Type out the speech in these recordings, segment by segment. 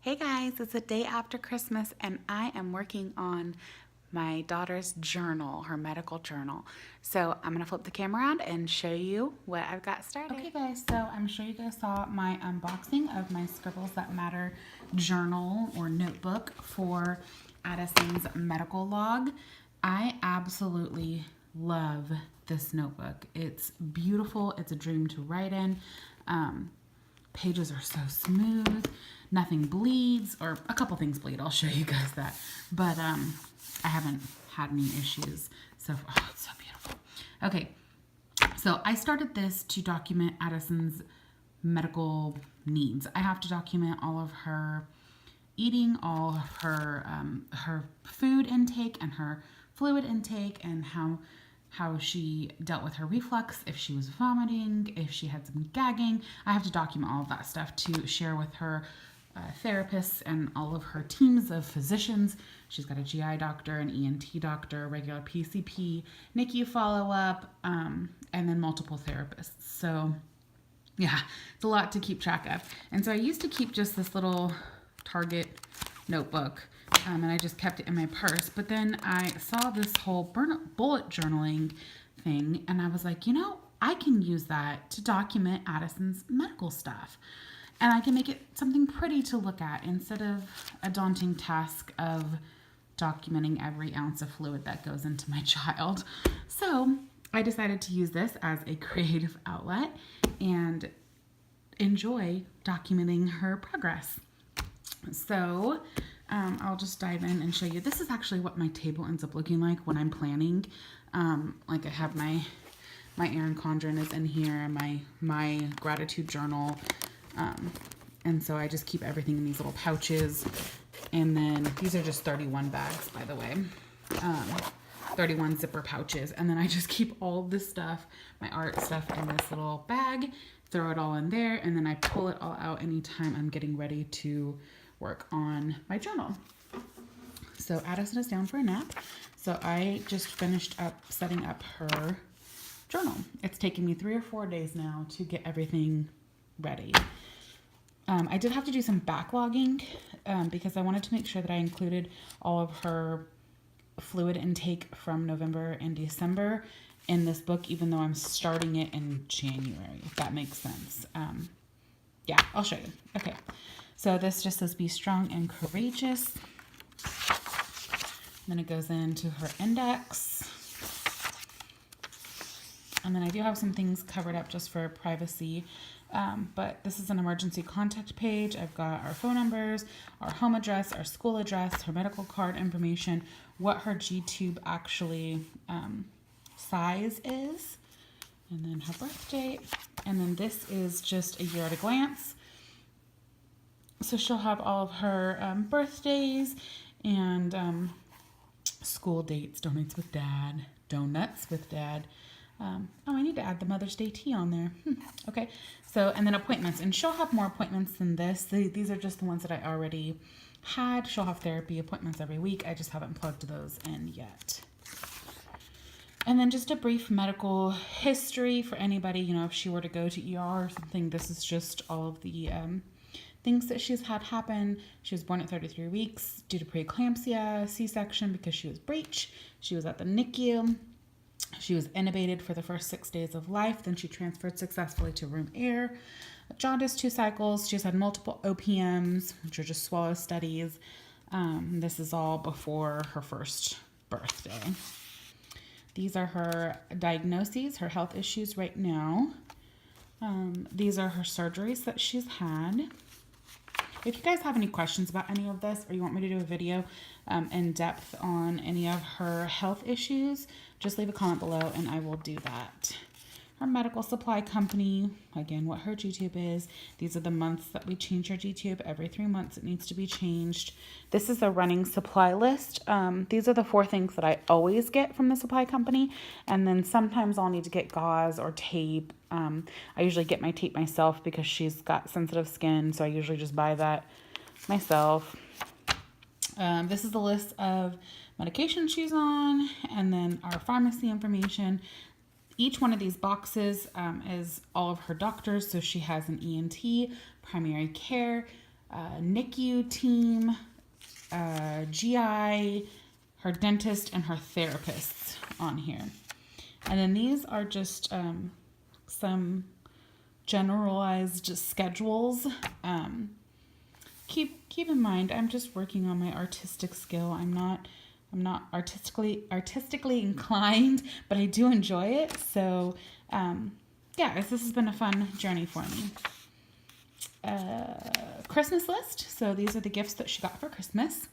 Hey guys, it's a day after Christmas and I am working on my daughter's journal, her medical journal. So I'm gonna flip the camera around and show you what I've got started. Okay guys, so I'm sure you guys saw my unboxing of my Scribbles That Matter journal or notebook for Addison's medical log. I absolutely love this notebook. It's beautiful, it's a dream to write in. Pages are so smooth, nothing bleeds, or a couple things bleed. I'll show you guys that. But I haven't had any issues. So, oh, it's so beautiful. Okay, so I started this to document Addison's medical needs. I have to document all of her eating, all of her food intake and her fluid intake, and how she dealt with her reflux, if she was vomiting, if she had some gagging. I have to document all of that stuff to share with her therapists and all of her teams of physicians. She's got a GI doctor, an ENT doctor, regular PCP, NICU follow-up, and then multiple therapists. So yeah, it's a lot to keep track of. And so I used to keep just this little Target notebook, and I just kept it in my purse. But then I saw this whole bullet journaling thing, and I was like, you know, I can use that to document Addison's medical stuff. And I can make it something pretty to look at instead of a daunting task of documenting every ounce of fluid that goes into my child. So I decided to use this as a creative outlet and enjoy documenting her progress. So I'll just dive in and show you. This is actually what my table ends up looking like when I'm planning. Like I have my Erin Condren is in here, my gratitude journal. And so I just keep everything in these little pouches. And then these are just 31 bags, by the way. 31 zipper pouches. And then I just keep all this stuff, my art stuff, in this little bag, throw it all in there, and then I pull it all out anytime I'm getting ready to work on my journal. So Addison is down for a nap. So I just finished up setting up her journal. It's taken me 3 or 4 days now to get everything ready. I did have to do some backlogging because I wanted to make sure that I included all of her fluid intake from November and December in this book, even though I'm starting it in January, if that makes sense. Yeah, I'll show you. Okay, so this just says be strong and courageous. Then it goes into her index. And then I do have some things covered up just for privacy. But this is an emergency contact page. I've got our phone numbers, our home address, our school address, her medical card information, what her G-tube actually size is, and then her birth date. And then this is just a year at a glance. So she'll have all of her birthdays and school dates, donuts with dad. Oh, I need to add the Mother's Day tea on there. Okay, so, and then appointments. And she'll have more appointments than this. These are just the ones that I already had. She'll have therapy appointments every week. I just haven't plugged those in yet. And then just a brief medical history for anybody, you know, if she were to go to ER or something. This is just all of the things that she's had happen. She was born at 33 weeks due to preeclampsia, C-section because she was breech. She was at the NICU. She was intubated for the first 6 days of life. Then she transferred successfully to room air. Jaundice 2 cycles. She's had multiple OPMs, which are just swallow studies. This is all before her first birthday. These are her diagnoses, her health issues right now. These are her surgeries that she's had. If you guys have any questions about any of this, or you want me to do a video in depth on any of her health issues, just leave a comment below and I will do that. Her medical supply company, again, what her G-tube is. These are the months that we change her G-tube. Every 3 months it needs to be changed. This is a running supply list. These are the 4 things that I always get from the supply company. And then sometimes I'll need to get gauze or tape. I usually get my tape myself because she's got sensitive skin. So I usually just buy that myself. This is the list of medication she's on, and then our pharmacy information. Each one of these boxes is all of her doctors. So she has an ENT, primary care, NICU team, GI, her dentist, and her therapists on here. And then these are just some generalized schedules. Keep in mind, I'm just working on my artistic skill. I'm not artistically inclined, but I do enjoy it. So yeah, this has been a fun journey for me. Christmas list. So these are the gifts that she got for Christmas.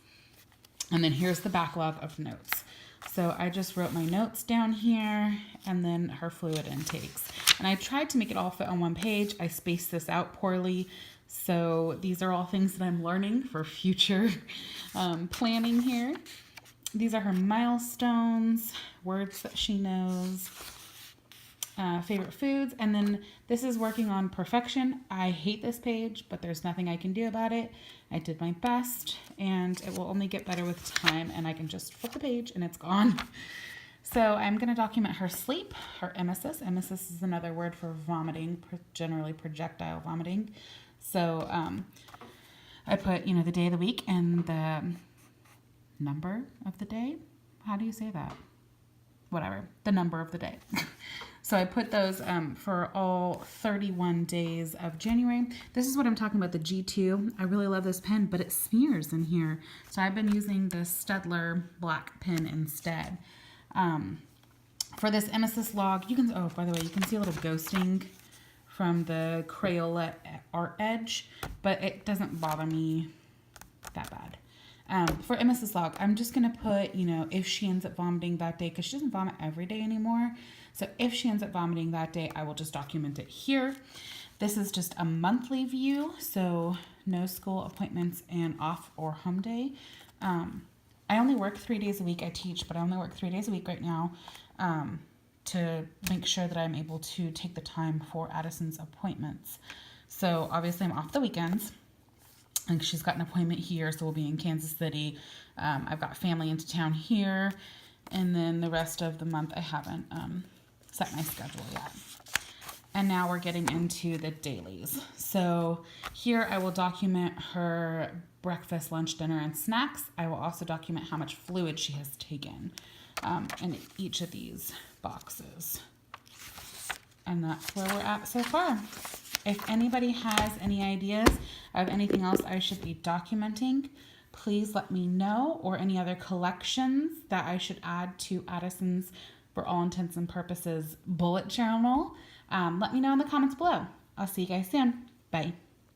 And then here's the backlog of notes. So I just wrote my notes down here, and then her fluid intakes. And I tried to make it all fit on one page. I spaced this out poorly. So these are all things that I'm learning for future planning here. These are her milestones, words that she knows, favorite foods. And then this is working on perfection. I hate this page, but there's nothing I can do about it. I did my best, and it will only get better with time, and I can just flip the page and it's gone. So I'm going to document her sleep, her emesis. Emesis is another word for vomiting, generally projectile vomiting. So I put, the day of the week and the number of the day. How do you say that? Whatever, the number of the day. So I put those for all 31 days of January. This is what I'm talking about, the G2. I really love this pen, but it smears in here. So I've been using the Staedtler black pen instead. For this emesis log, you can, oh, by the way, you can see a little ghosting from the Crayola art edge, but it doesn't bother me that bad. For emesis log, I'm just going to put, if she ends up vomiting that day, because she doesn't vomit every day anymore. So if she ends up vomiting that day, I will just document it here. This is just a monthly view, so no school appointments and off or home day. I only work 3 days a week. I teach, but I only work 3 days a week right now to make sure that I'm able to take the time for Addison's appointments. So obviously I'm off the weekends. And she's got an appointment here, so we'll be in Kansas City. I've got family into town here. And then the rest of the month, I haven't set my schedule yet. And now we're getting into the dailies. So here I will document her breakfast, lunch, dinner, and snacks. I will also document how much fluid she has taken in each of these boxes. And that's where we're at so far. If anybody has any ideas of anything else I should be documenting, please let me know, or any other collections that I should add to Addison's, for all intents and purposes, bullet journal. Let me know in the comments below. I'll see you guys soon. Bye.